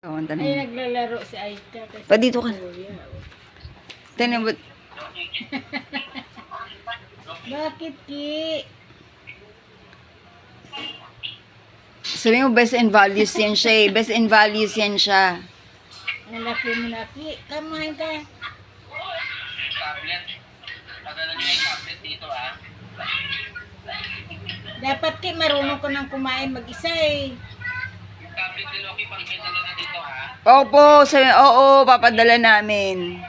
Ay, naglalaro si Aika. Pa dito ka. Tanong, Bakit, Ki? sabi mo, best in values yan siya eh. Best in values yan siya. Ang laki mo na, Ki. Kamain ka. Tablet. Padala niyo yung tablet dito, ah. Dapat, Ki, marunong ko nang kumain mag-isa eh. Yung tablet ni Loki, pang padala na dito, ha? Opo, sabi, oo, papadala namin.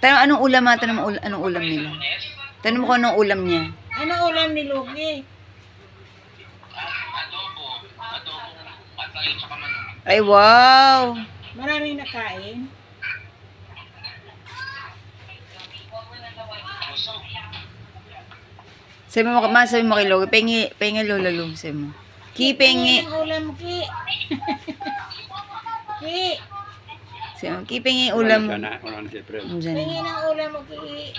Tanong, anong ulam ha? Tanong mo, anong ulam nila? Tanong mo kung anong ulam niya. Ano ulam ni Loki? Adobo. Adobong patay tsaka manok. Ay, wow. Maraming nakain. Busog. Sabi mo, sabi mo kay Logi, pengi lola Lung, sabi mo. Ki, pengi. Ang ulam mo, Ki. Ki. Sabi mo, Ki, pengi ulam mo. Diyan. Tingin ang ulam mo, Ki.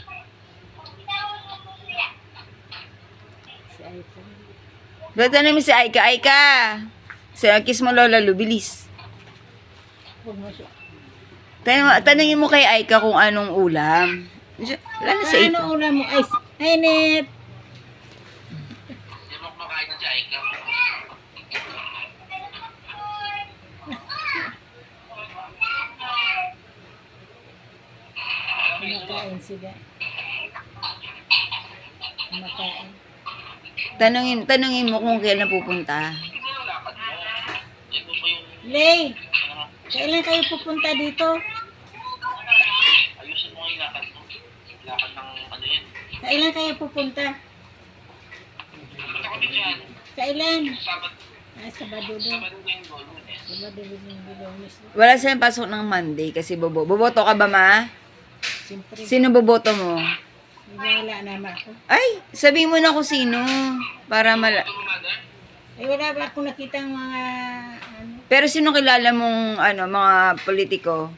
Si Aika. Bata namin si Aika. Aika! Sabi mo, kiss mo lola Lu, bilis. Huwag mo siya. Tanungin mo kay Aika kung anong ulam. Wala na sa Ano ulam mo? Ay, Net. Hindi mo kumakain na si Aika. Kumakain sila. Kumakain. Tanungin mo kung kailan pupunta. Hindi yung lakad mo. Hindi mo pa yung... Lay, kailan kayo pupunta dito? Ayusin mo yung lakad mo. Lakad ng ano yun. Kailan kayo pupunta? Punta kami dyan. Kailan? Sabat. Sabado daw. Sabado na yung Lunes. Sabado yung Lunes. Wala silang pasok ng Monday kasi boboto ka ba, ma? Siyempre, Sino boboto mo? wala naman ako. Ay, sabihin mo na kung sino. Para Ito mo, mother? Ay, wala ba akong nakitang mga, ano, Pero sino kilala mong, mga politiko?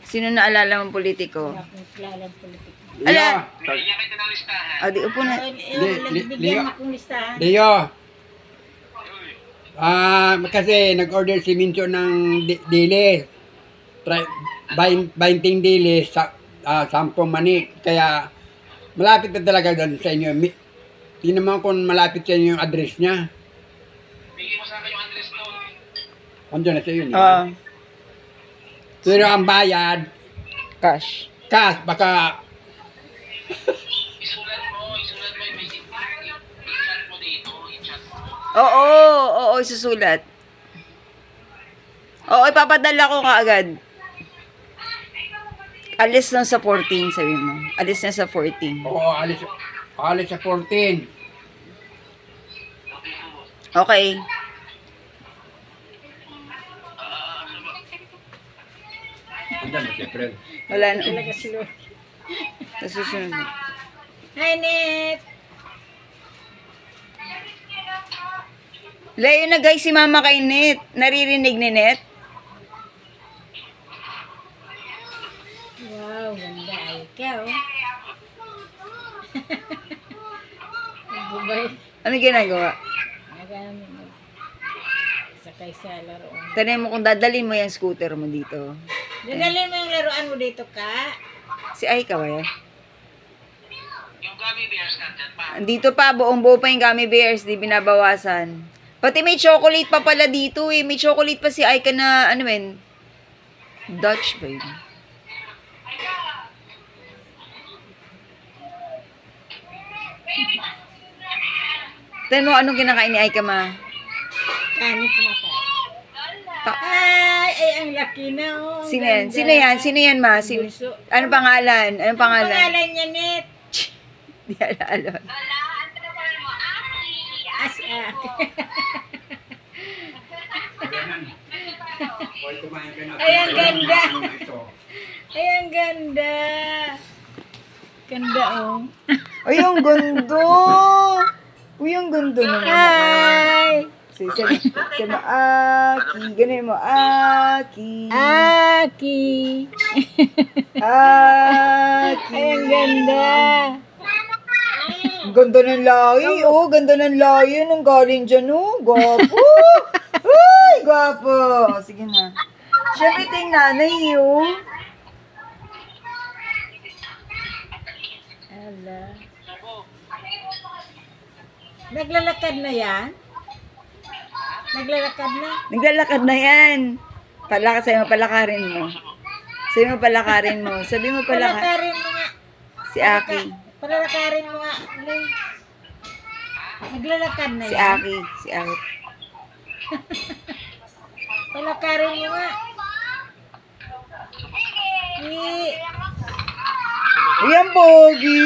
Sino naalala mong politiko? wala akong kilalang politik. Ala! Bigyan kita ng listahan. Di upo na. Bigyan mo akong listahan. Leo, kasi nag-order si Mincho ng dilis. 20 dilis sa 10 manik. Kaya malapit na talaga doon sa inyo. Hindi naman kung malapit sa inyo yung address niya. Bigyan mo sa akin yung address doon. Andiyan na sa iyo. Ah, Pero ang bayad, cash. cash, baka Isulat mo yung basic i-chat mo dito, i-chat mo. Oo, isusulat. Oo, ipapadala ko kaagad. Alis lang sa 14, sabi mo. Alis na sa 14. oo, alis sa 14. Okay. Andiyan na siyempre. Wala na. Talaga sila. Sa susunod. Hi, Net! Layo na guys si mama kay Net. Naririnig ni Net? Wow, ganda. Ay, ikaw. Ang bubay. Ano ginagawa? Nagamit mo. Sakay sa laruan. Tanay mo kung dadalhin mo yung scooter mo dito. Dadalhin mo yung laruan mo dito, Ka. Si Aika ba yan? Yung gummy bears nandyan pa. Andito pa, buong buo pa yung gummy bears, di binabawasan. Pati may chocolate pa pala dito eh. May chocolate pa si Aika na, ano men, Dutch ba yun? Tignan mo anong kinakain ni Aika, ma. Kanin kumakain. Ta- Ay, ang laki na, oh. Ang Sino yan? ganda. Sino yan? Sino yan, ma? Sino? Bunso. Anong pangalan? Anong Ang pangalan? pangalan niya, Net. Di alala. Asa. Ay, ang ganda. Ay, ang ganda. Ganda, oh. Ay, ang ganda! Uy, ang ganda naman. Hi! Sabi mo, Aki. Ganun mo, Aki. Aki. Aki. Ay, ang ganda. Ganda ng lahi, oh. Ganda ng lahi. Nang galing dyan, oh. Gwapo. Uy! gwapo. Sige na. Siyempre ito yung nanay yung. Ala. Naglalakad na yan? Naglalakad na? Naglalakad na yan. Sa'yo mo palakarin mo. Sa'yo mo palakarin mo. Sabi mo Palakarin mo nga. Si Aki. Palakarin mo nga. Lay. Naglalakad na Si yan? Aki. Si Aki. Palakarin mo nga. Uy, ang pogi.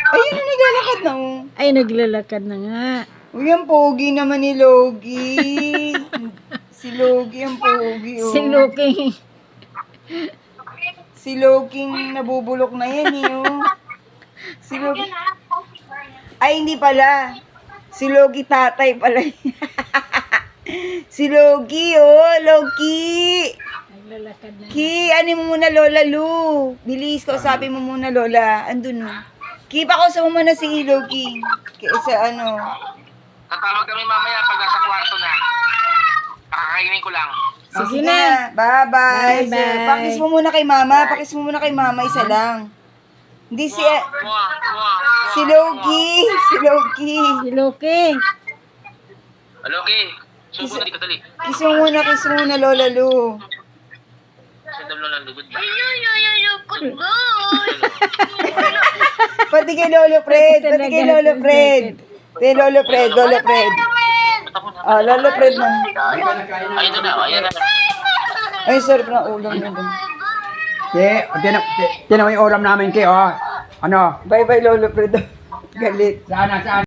Ayun, naglalakad na oh. Ay, naglalakad na nga. Uy, ang pogi naman ni Logie. Si Logie ang pogi oh. Si Luking. Si Logie nabubulok na yan eh oh. Si Logie. Ay, hindi pala. Si Logie tatay pala. Si Logie oh, Logie. Naglalakad na. Ki, ano mo muna Lola Lu. Bilis ko, sabi mo muna Lola. Andun no. Ki, baka mo muna si Logie. Sa ano. Tatawag kami mamaya pag nasa kwarto na. Pakakainin ko lang. Sige na. Bye-bye. Bye-bye. Pakis mo muna kay mama. Pakis mo muna kay mama. Isa lang. Hindi si... Si Logie. Si Logie. Si Luking. Logi, subo na dito dali. Kiss mo muna Lola Lu. Sandal mo ng lugod ba? Pati kay Lolo Fred. Pati kay Lolo Fred. Kay Lolo Fred. Lolo Fred. Ah, Lolo Fred na. Ay, ito na. Ayan na. Ay, sarap na ulam na dun. Tinan mo yung ulam namin, Ki, oh. Ano? Bye-bye, Lolo Fred. Galit. Saan?